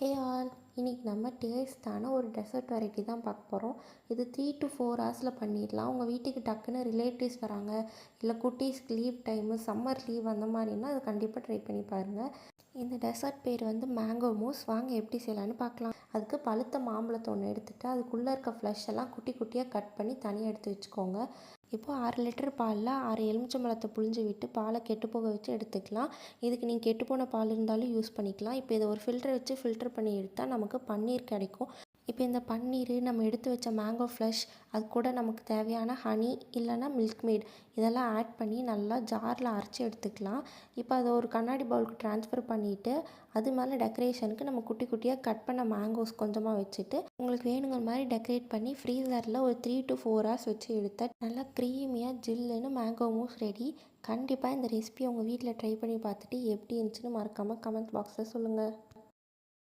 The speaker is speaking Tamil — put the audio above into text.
ஹே ஆல், இன்னைக்கு நம்ம டேஸ்டான ஒரு டெசர்ட் வெரைட்டி தான் பார்க்க போகிறோம். இது 3 to 4 ஹவர்ஸில் பண்ணிடலாம். உங்கள் வீட்டுக்கு டக்குன்னு ரிலேட்டிவ்ஸ் வராங்க, இல்லை குட்டீஸ்க்கு லீவ் டைமு, சம்மர் லீவ் அந்த மாதிரின்னா அது கண்டிப்பாக ட்ரை பண்ணி பாருங்கள். இந்த டெசர்ட் பேர் வந்து மேங்கோ மூஸ். வாங்க எப்படி செய்யலான்னு பார்க்கலாம். அதுக்கு பழுத்த மாம்பழத்தை ஒன்று எடுத்துகிட்டு அதுக்குள்ளே இருக்க ஃப்ளஷ் எல்லாம் குட்டி குட்டியாக கட் பண்ணி தனியாக எடுத்து வச்சுக்கோங்க. இப்போது 6 லிட்டர் பாலில் 6 எலுமிச்சம்பழத்தை புழிஞ்சு விட்டு பாலை கெட்டு போக வச்சு எடுத்துக்கலாம். இதுக்கு நீங்கள் கெட்டுப்போன பால் இருந்தாலும் யூஸ் பண்ணிக்கலாம். இப்போ இதை ஒரு ஃபில்டர் வச்சு ஃபில்டர் பண்ணி எடுத்தால் நமக்கு பன்னீர் கிடைக்கும். இப்போ இந்த பன்னீர், நம்ம எடுத்து வச்ச மேங்கோ ஃப்ளஷ், அது கூட நமக்கு தேவையான ஹனி இல்லைனா மில்க் மேட் இதெல்லாம் ஆட் பண்ணி நல்லா ஜாரில் அரைச்சி எடுத்துக்கலாம். இப்போ அதை ஒரு கண்ணாடி பவுலுக்கு ட்ரான்ஸ்ஃபர் பண்ணிவிட்டு அது மேலே டெக்கரேஷனுக்கு நம்ம குட்டி குட்டியாக கட் பண்ண மேங்கோஸ் கொஞ்சமாக வச்சுட்டு உங்களுக்கு வேணுங்கிற மாதிரி டெக்கரேட் பண்ணி ஃப்ரீசரில் ஒரு 3 to 4 ஹவர்ஸ் வச்சு எடுத்தால் நல்லா க்ரீமியாக ஜில்லுன்னு மேங்கோ மூஸ் ரெடி. கண்டிப்பாக இந்த ரெசிபியை உங்கள் வீட்டில் ட்ரை பண்ணி பார்த்துட்டு எப்படி இருந்துச்சுன்னு மறக்காமல் கமெண்ட் பாக்ஸில் சொல்லுங்கள்.